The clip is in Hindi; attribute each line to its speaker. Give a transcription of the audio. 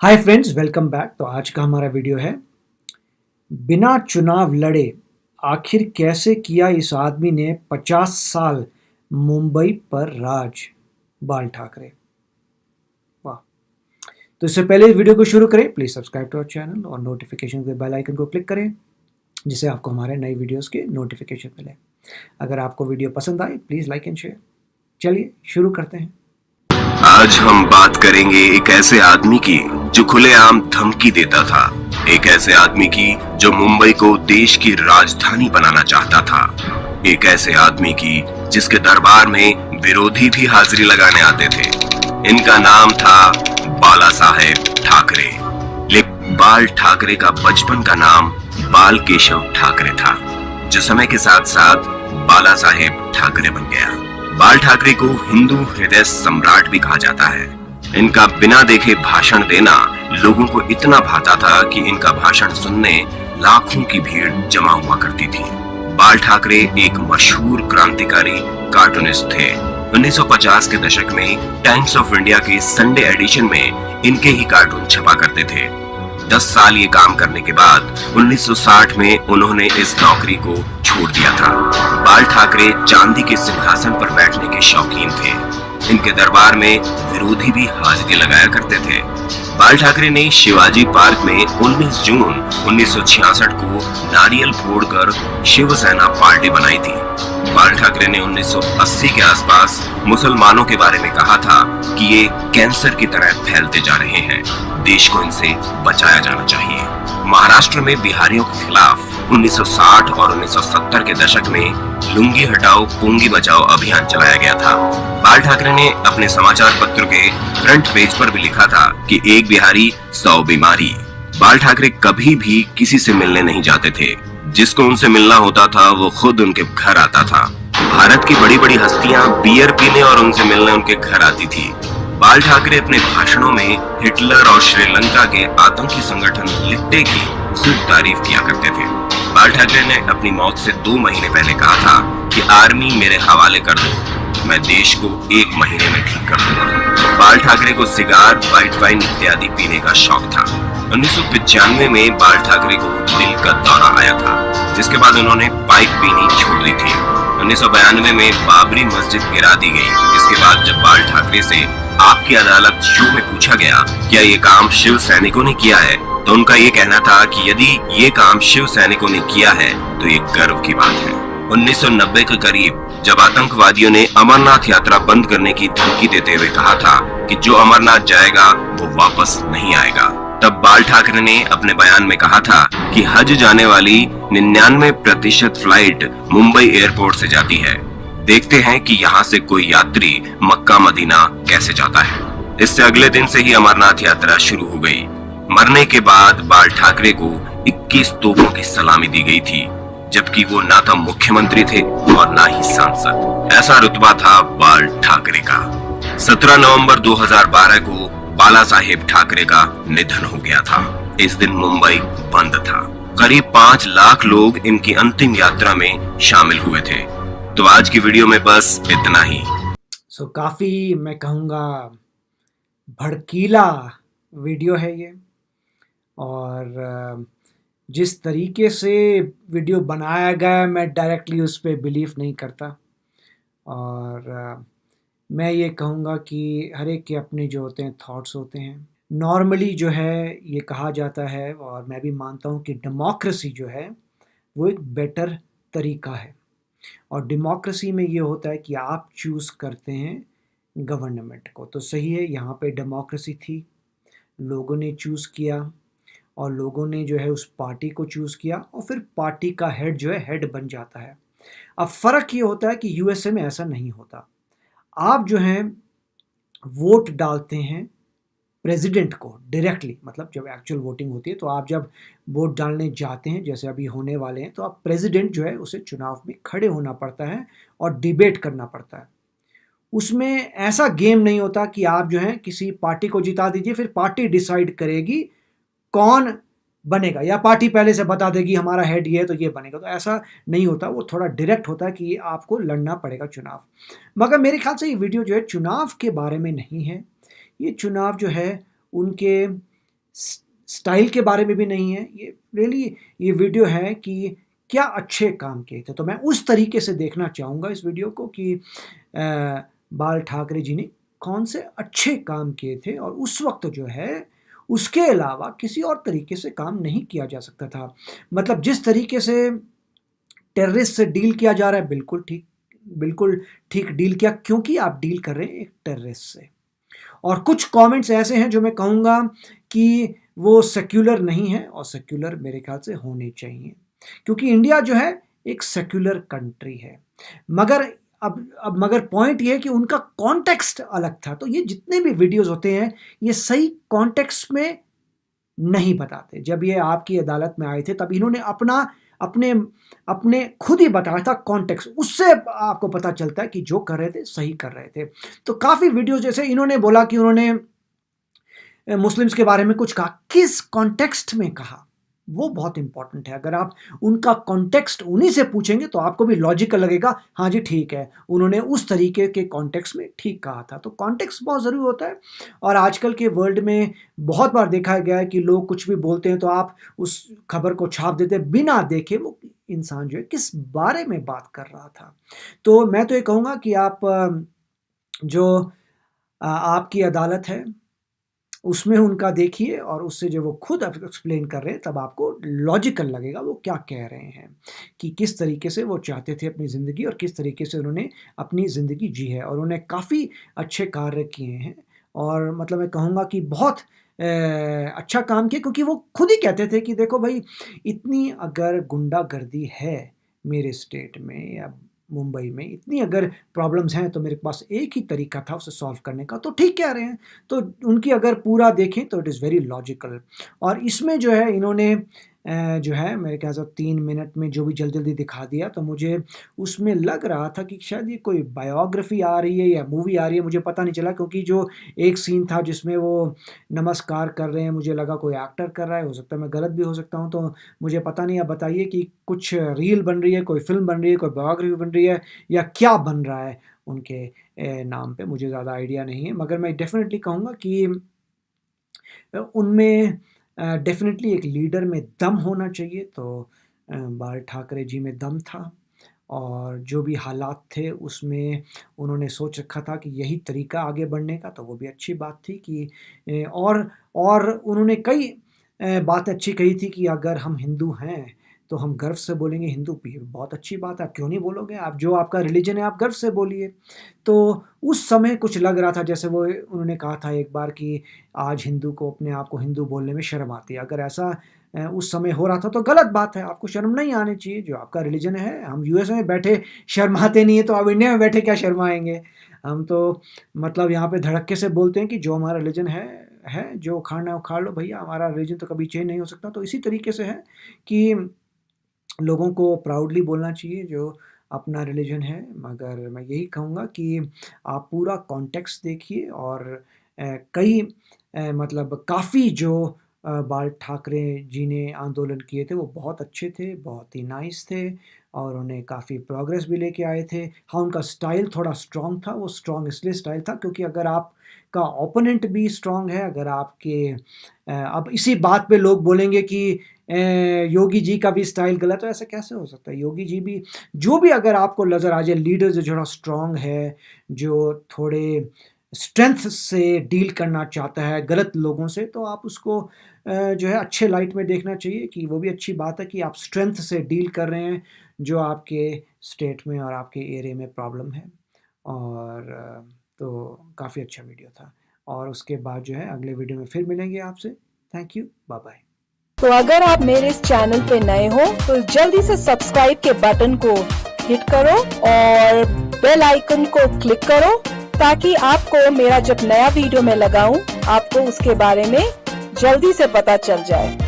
Speaker 1: Hi friends, welcome back. तो आज का हमारा वीडियो है बिना चुनाव लड़े आखिर कैसे किया इस आदमी ने 50 साल मुंबई पर राज। बाल ठाकरे। वाह। तो इससे पहले इस वीडियो को शुरू करें, please subscribe to our channel और नोटिफिकेशन के बेल आइकन को क्लिक करें जिससे आपको हमारे नए वीडियोस के नोटिफिकेशन मिले। अगर आपको वीडियो पसंद आए प्लीज लाइक एंड शेयर। चलिए शुरू करते हैं।
Speaker 2: आज हम बात करेंगे एक ऐसे आदमी की जो खुलेआम धमकी देता था, एक ऐसे आदमी की जो मुंबई को देश की राजधानी बनाना चाहता था, एक ऐसे आदमी की जिसके दरबार में विरोधी भी हाजिरी लगाने आते थे। इनका नाम था बाला साहेब ठाकरे। लेकिन बाल ठाकरे का बचपन का नाम बाल केशव ठाकरे था, जो समय के साथ साथ बाला साहेब ठाकरे बन गया। बाल ठाकरे को हिंदू हृदय सम्राट भी कहा जाता है। इनका बिना देखे भाषण देना लोगों को इतना भाता था कि इनका भाषण सुनने लाखों की भीड़ जमा हुआ करती थी। बाल ठाकरे एक मशहूर क्रांतिकारी कार्टूनिस्ट थे। 1950 के दशक में टाइम्स ऑफ इंडिया के संडे एडिशन में इनके ही कार्टून छपा करते थे। 10 साल ये काम करने के बाद 1960 में उन्होंने इस नौकरी को छोड़ दिया था। बाल ठाकरे चांदी के सिंहासन पर बैठने के शौकीन थे। इनके दरबार में विरोधी भी हाजिरी लगाया करते थे। बाल ठाकरे ने शिवाजी पार्क में 19 जून 1966 को नारियल फोड़कर शिवसेना पार्टी बनाई थी। बाल ठाकरे ने 1980 के आसपास मुसलमानों के बारे में कहा था कि ये कैंसर की तरह फैलते जा रहे हैं, देश को इनसे बचाया जाना चाहिए। महाराष्ट्र में बिहारियों के खिलाफ 1960 और 1970 के दशक में लुंगी हटाओ पुंगी बचाओ अभियान चलाया गया था। बाल ठाकरे ने अपने समाचार पत्र के फ्रंट पेज पर भी लिखा था कि एक बिहारी 100 बीमारी। बाल ठाकरे कभी भी किसी से मिलने नहीं जाते थे। जिसको उनसे मिलना होता था वो खुद उनके घर आता था। भारत की बड़ी बड़ी हस्तियां बियर पीने और उनसे मिलने उनके घर आती थी। बाल ठाकरे अपने भाषणों में हिटलर और श्रीलंका के आतंकी संगठन लिट्टे की खूब तारीफ किया करते थे। बाल ठाकरे ने अपनी मौत से 2 महीने पहले कहा था कि आर्मी मेरे हवाले कर दो, मैं देश को 1 महीने में ठीक कर दूंगा। बाल ठाकरे को सिगार, व्हाइट वाइन इत्यादि पीने का शौक था। 1995 में बाल ठाकरे को दिल का दौरा आया था, जिसके बाद उन्होंने पाइप पीनी छोड़ दी थी। 1992 में बाबरी मस्जिद गिरा दी गई। इसके बाद जब बाल ठाकरे से आपकी अदालत शो में पूछा गया क्या ये काम शिव सैनिकों ने किया है, तो उनका ये कहना था कि यदि ये काम शिव सैनिकों ने किया है तो ये गर्व की बात है। 1990 के करीब जब आतंकवादियों ने अमरनाथ यात्रा बंद करने की धमकी देते हुए कहा था कि जो अमरनाथ जाएगा वो वापस नहीं आएगा, तब बाल ठाकरे ने अपने बयान में कहा था कि हज जाने वाली 99% फ्लाइट मुंबई एयरपोर्ट से जाती है। देखते हैं कि यहाँ से कोई यात्री मक्का मदीना कैसे जाता है। इससे अगले दिन से ही अमरनाथ यात्रा शुरू हो गई। मरने के बाद बाल ठाकरे को 21 तोपों की सलामी दी गई थी, जबकि वो ना तो मुख्यमंत्री थे और ना ही सांसद। ऐसा रुतबा था बाल ठाकरे का। 17 नवंबर 2012 को बाला साहेब ठाकरे का निधन हो गया था। इस दिन मुंबई बंद था। करीब 5 लाख लोग इनकी अंतिम यात्रा में शामिल हुए थे। तो आज की वीडियो में बस इतना ही।
Speaker 1: काफी मैं कहूँगा भड़कीला वीडियो है ये, और जिस तरीके से वीडियो बनाया गया है मैं डायरेक्टली उस पर बिलीव नहीं करता। और मैं ये कहूँगा कि हर एक के अपने जो होते हैं थॉट्स होते हैं। नॉर्मली जो है ये कहा जाता है और मैं भी मानता हूँ कि डेमोक्रेसी जो है वो एक बेटर तरीका है। और डेमोक्रेसी में ये होता है कि आप चूज़ करते हैं गवर्नमेंट को, तो सही है। यहाँ पे डेमोक्रेसी थी, लोगों ने चूज़ किया और लोगों ने जो है उस पार्टी को चूज़ किया और फिर पार्टी का हेड जो है हेड बन जाता है। अब फ़र्क ये होता है कि यूएसए में ऐसा नहीं होता। आप जो हैं वोट डालते हैं प्रेसिडेंट को डायरेक्टली, मतलब जब एक्चुअल वोटिंग होती है तो आप जब वोट डालने जाते हैं, जैसे अभी होने वाले हैं, तो आप प्रेसिडेंट जो है उसे चुनाव में खड़े होना पड़ता है और डिबेट करना पड़ता है। उसमें ऐसा गेम नहीं होता कि आप जो है किसी पार्टी को जिता दीजिए फिर पार्टी डिसाइड करेगी कौन बनेगा, या पार्टी पहले से बता देगी हमारा हेड ये है तो ये बनेगा। तो ऐसा नहीं होता, वो थोड़ा डायरेक्ट होता है कि आपको लड़ना पड़ेगा चुनाव। मगर मेरे ख्याल से ये वीडियो जो है चुनाव के बारे में नहीं है। ये चुनाव जो है उनके स्टाइल के बारे में भी नहीं है, ये रियली ये वीडियो है कि क्या अच्छे काम किए थे। तो मैं उस तरीके से देखना चाहूँगा इस वीडियो को कि बाल ठाकरे जी ने कौन से अच्छे काम किए थे और उस वक्त जो है उसके अलावा किसी और तरीके से काम नहीं किया जा सकता था। मतलब जिस तरीके से टेररिस्ट से डील किया जा रहा है, बिल्कुल ठीक डील किया, क्योंकि आप डील कर रहे हैं एक टेररिस्ट से। और कुछ कमेंट्स ऐसे हैं जो मैं कहूँगा कि वो सेक्युलर नहीं है, और सेक्युलर मेरे ख्याल से होने चाहिए, क्योंकि इंडिया जो है एक सेक्युलर कंट्री है। मगर पॉइंट ये है कि उनका कॉन्टेक्स्ट अलग था। तो ये जितने भी वीडियोस होते हैं ये सही कॉन्टेक्स्ट में नहीं बताते। जब ये आपकी अदालत में आए थे तब इन्होंने अपने खुद ही बताया था कॉन्टेक्स्ट, उससे आपको पता चलता है कि जो कर रहे थे सही कर रहे थे। तो काफ़ी वीडियोस, जैसे इन्होंने बोला कि उन्होंने मुस्लिम्स के बारे में कुछ कहा, किस कॉन्टेक्स्ट में कहा, वो बहुत इंपॉर्टेंट है। अगर आप उनका कॉन्टेक्स्ट उन्हीं से पूछेंगे तो आपको भी लॉजिकल लगेगा, हाँ जी ठीक है, उन्होंने उस तरीके के कॉन्टेक्स्ट में ठीक कहा था। तो कॉन्टेक्स्ट बहुत ज़रूरी होता है। और आजकल के वर्ल्ड में बहुत बार देखा गया है कि लोग कुछ भी बोलते हैं तो आप उस खबर को छाप देते हैं बिना देखे वो इंसान जो है किस बारे में बात कर रहा था। तो मैं तो ये कहूँगा कि आप जो आपकी अदालत है उसमें उनका देखिए, और उससे जब वो खुद एक्सप्लेन कर रहे हैं तब आपको लॉजिकल लगेगा वो क्या कह रहे हैं, कि किस तरीके से वो चाहते थे अपनी ज़िंदगी और किस तरीके से उन्होंने अपनी ज़िंदगी जी है। और उन्होंने काफ़ी अच्छे कार्य किए हैं, और मतलब मैं कहूँगा कि बहुत अच्छा काम किया, क्योंकि वो खुद ही कहते थे कि देखो भाई, इतनी अगर गुंडागर्दी है मेरे स्टेट में या मुंबई में, इतनी अगर प्रॉब्लम्स हैं तो मेरे पास एक ही तरीका था उसे सॉल्व करने का। तो ठीक कह रहे हैं। तो उनकी अगर पूरा देखें तो इट इज़ वेरी लॉजिकल। और इसमें जो है इन्होंने जो है मेरे ख्याल से 3 मिनट में जो भी जल्दी दिखा दिया, तो मुझे उसमें लग रहा था कि शायद ये कोई बायोग्राफी आ रही है या मूवी आ रही है, मुझे पता नहीं चला। क्योंकि जो एक सीन था जिसमें वो नमस्कार कर रहे हैं, मुझे लगा कोई एक्टर कर रहा है, हो सकता है मैं गलत भी हो सकता हूँ, तो मुझे पता नहीं। आप बताइए कि कुछ रील बन रही है, कोई फिल्म बन रही है, कोई बायोग्राफी बन रही है, या क्या बन रहा है उनके नाम पे, मुझे ज़्यादा आइडिया नहीं है। मगर मैं डेफिनेटली कहूँगा कि उनमें डेफिनेटली एक लीडर में दम होना चाहिए। तो बाल ठाकरे जी में दम था, और जो भी हालात थे उसमें उन्होंने सोच रखा था कि यही तरीका आगे बढ़ने का, तो वो भी अच्छी बात थी कि और उन्होंने कई बात अच्छी कही थी कि अगर हम हिंदू हैं तो हम गर्व से बोलेंगे हिंदू भी, बहुत अच्छी बात है, आप क्यों नहीं बोलोगे, आप जो आपका रिलीजन है आप गर्व से बोलिए। तो उस समय कुछ लग रहा था, जैसे वो उन्होंने कहा था एक बार कि आज हिंदू को अपने आप को हिंदू बोलने में शर्म आती है। अगर ऐसा उस समय हो रहा था तो गलत बात है, आपको शर्म नहीं आनी चाहिए, जो आपका रिलीजन है। हम यूएस में बैठे शर्माते नहीं है, तो आप इंडिया में बैठे क्या शर्माएंगे। हम तो मतलब यहाँ पे धड़क्के से बोलते हैं कि जो हमारा रिलीजन है जो उखाड़ना है उखाड़ लो भैया, हमारा रिलीजन तो कभी चेंज नहीं हो सकता। तो इसी तरीके से है कि लोगों को प्राउडली बोलना चाहिए जो अपना रिलीजन है। मगर मैं यही कहूँगा कि आप पूरा कॉन्टेक्स्ट देखिए, और कई मतलब काफ़ी जो बाल ठाकरे जी ने आंदोलन किए थे वो बहुत अच्छे थे, बहुत ही नाइस थे, और उन्हें काफ़ी प्रोग्रेस भी लेके आए थे। हाँ, उनका स्टाइल थोड़ा स्ट्रॉन्ग था। वो स्ट्रॉन्ग इसलिए स्टाइल था क्योंकि अगर आपका ओपोनेंट भी स्ट्रॉन्ग है, अगर आपके अब इसी बात पे लोग बोलेंगे कि योगी जी का भी स्टाइल गलत है, ऐसा कैसे हो सकता है। योगी जी भी, जो भी अगर आपको नज़र आ जाए लीडर जो थोड़ा स्ट्रॉन्ग है, जो थोड़े स्ट्रेंथ से डील करना चाहता है गलत लोगों से, तो आप उसको जो है अच्छे लाइट में देखना चाहिए कि वो भी अच्छी बात है कि आप स्ट्रेंथ से डील कर रहे हैं जो आपके स्टेट में और आपके एरिया में प्रॉब्लम है। और तो काफ़ी अच्छा वीडियो था। और उसके बाद जो है अगले वीडियो में फिर मिलेंगे आपसे। Thank you, bye bye.
Speaker 3: तो अगर आप मेरे इस चैनल पे नए हो तो जल्दी से सब्सक्राइब के बटन को हिट करो और बेल आइकन को क्लिक करो, ताकि आपको मेरा जब नया वीडियो मैं लगाऊं आपको उसके बारे में जल्दी से पता चल जाए।